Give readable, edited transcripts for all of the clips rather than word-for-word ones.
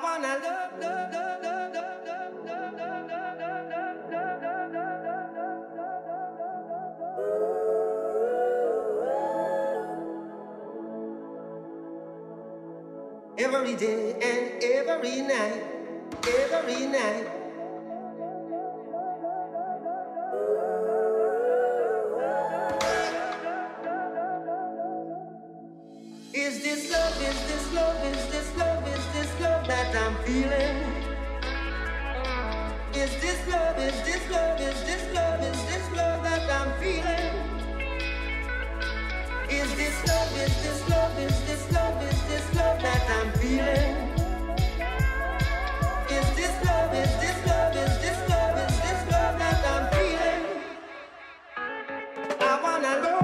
wanna love, love, love, love, love, love, love, love, love, love, love, love, every day and every night, every night. Is this love, is this love, is this love, is this love that I'm feeling? Is this love, is this love, is this love, is this love that I'm feeling? Is this love, is this love, is this love, is this love that I'm feeling? Is this love, is this love, is this love, is this love that I'm feeling? I wanna know.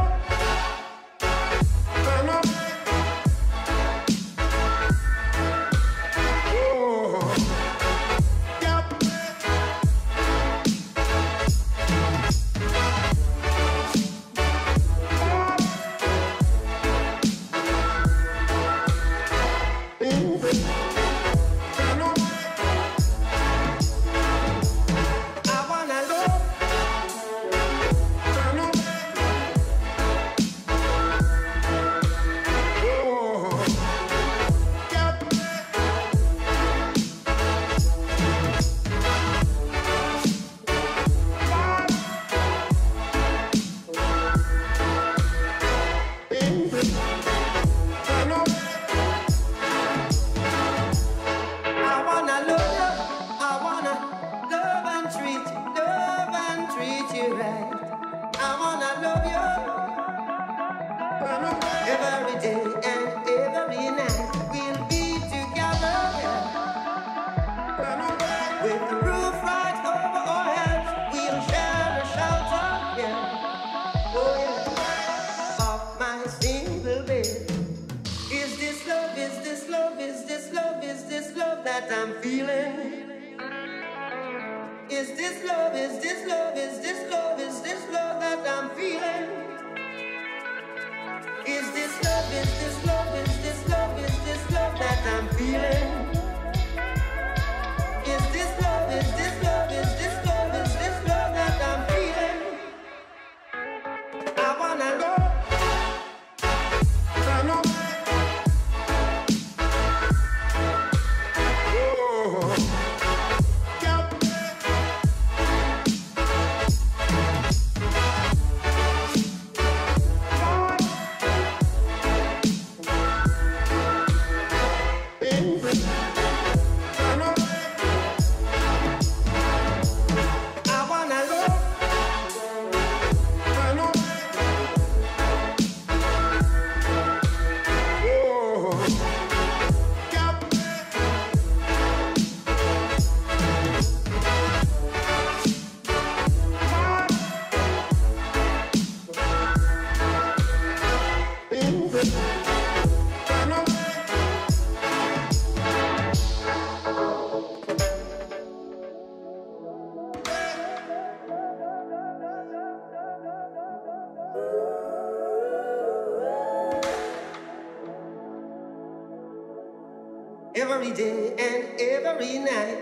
Every day and every night,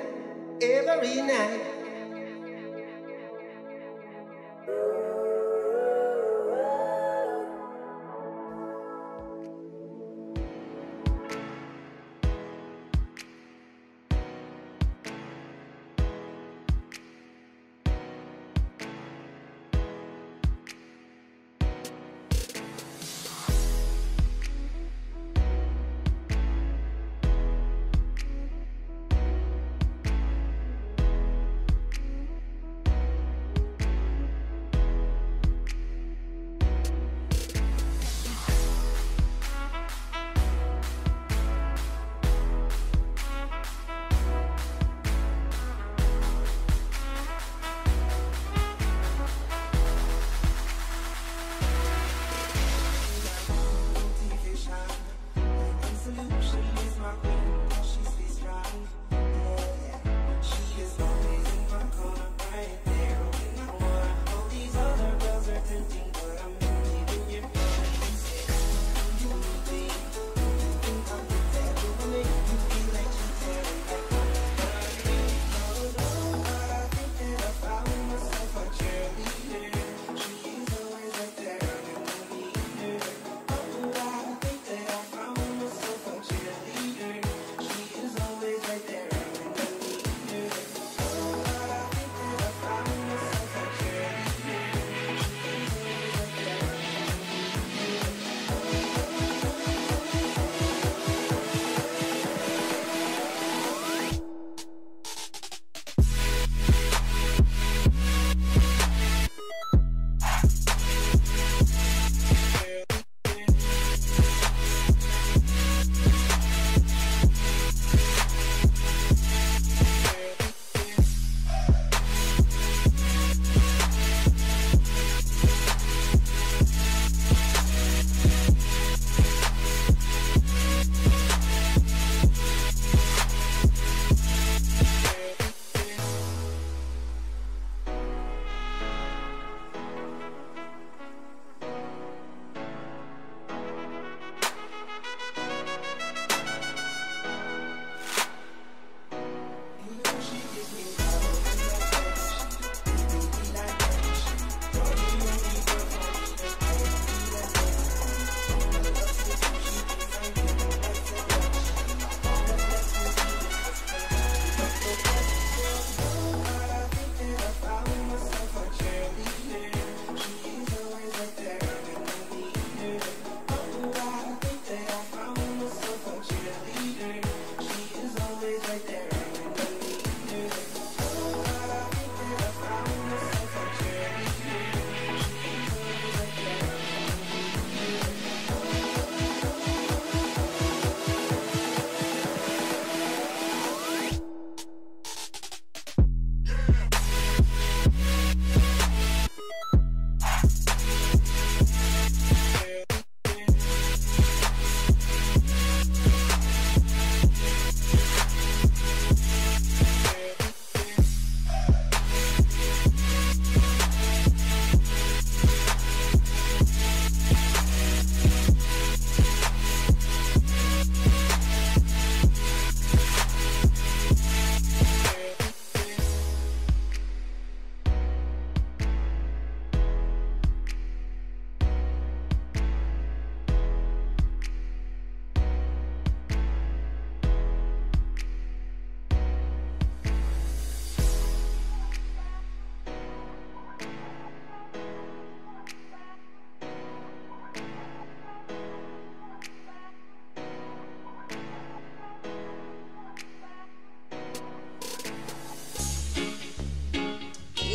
every night.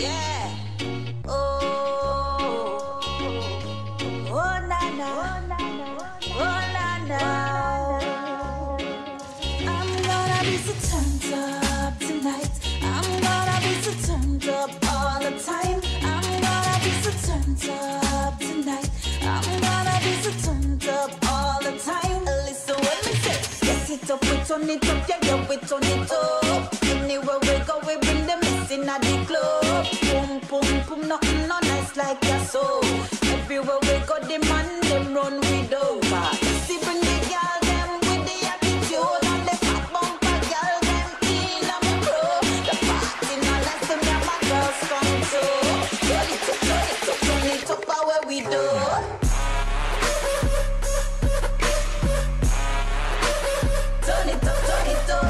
Yeah. Oh, oh na na, oh na na. I'm gonna be so turned up tonight. I'm gonna be so turned up all the time. I'm gonna be so turned up tonight. I'm gonna be so turned up all the time. Listen what me say. Get it up, we turn it up, yeah, yeah, we turn it up. Anywhere we go, we bring the mess in at the club. Boom, boom, boom, nothing no nice like your soul. Everywhere we go, the man them run with over. See, bring the girl them with the attitude and the fat bumper girl them in on the pro. The party no nice, them yeah, my girls come too. Turn it up, turn it up, turn it up, how where we do. Turn it up, turn it up.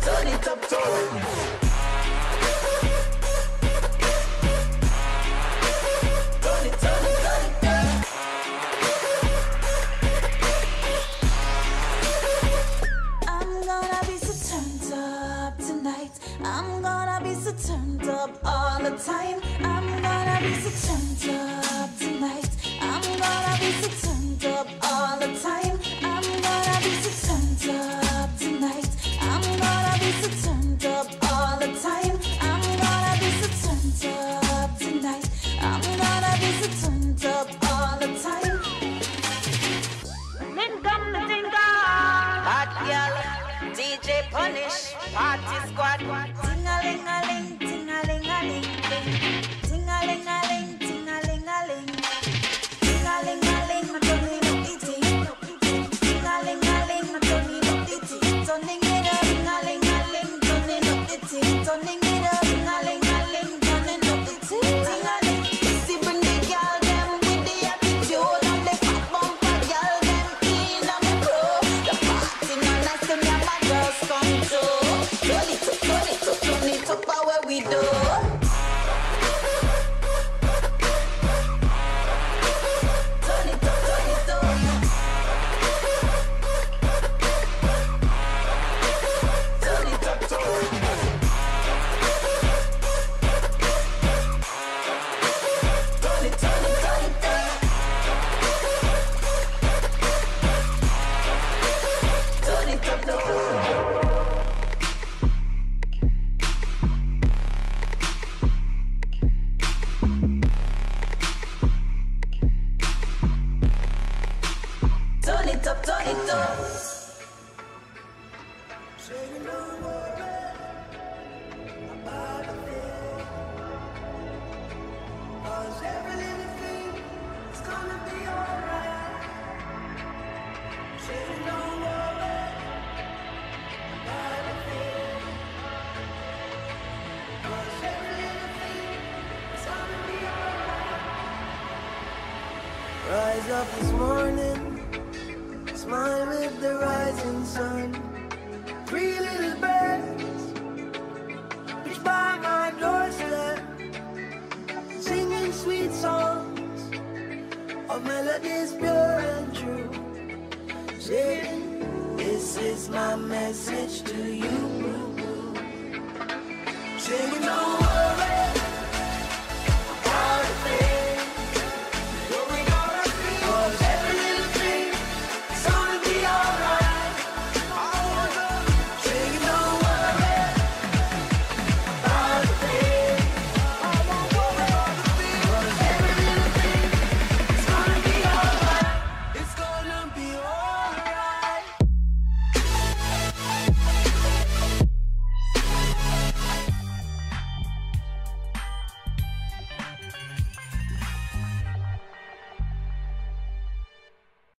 Turn it up, turn it up. I'm gonna be so turned up all the time. I'm gonna be so turned up tonight. I'm gonna be so turned up all the time. I'm gonna be so turned up tonight. I'm gonna be so turned up all the time. I'm gonna be so turned up tonight. I'm gonna be so turned up all the time. Then come the tinker, hot girl, DJ Punish, Party Squad. Ting-a-ling-a-ling, ting-a-ling-a-ling, ting-a-ling-a-ling, ting-a-ling-a-ling, ting-a-ling-a-ling, I'm turning up the ting, ting-a-ling-a-ling, I'm turning up the ting, turning it up, ting-a-ling-a-ling, turning up the ting, turning it up, ting-a-ling-a-ling, turning up the ting, ting-a-ling. See, bring the girl them with the attitude and the fat bumper girl them in on the pro. The party no nice, them yeah, my girls come too. Turn it up, turn it up, turn it up, how where we do. Turn it up, turn it up. Turn it up, turn it up. Turn it, turn it, turn it up. Turn it up, turn it up. Turn it up, turn it up. Saying no worry about a thing, 'cause every little thing is gonna be alright. Saying no worry about a thing, 'cause every little thing is gonna be alright. Rise up this morning, smile with the rising sun. 3 little birds which by my doorstep, singing sweet songs of melodies pure and true, saying, this is my message to you.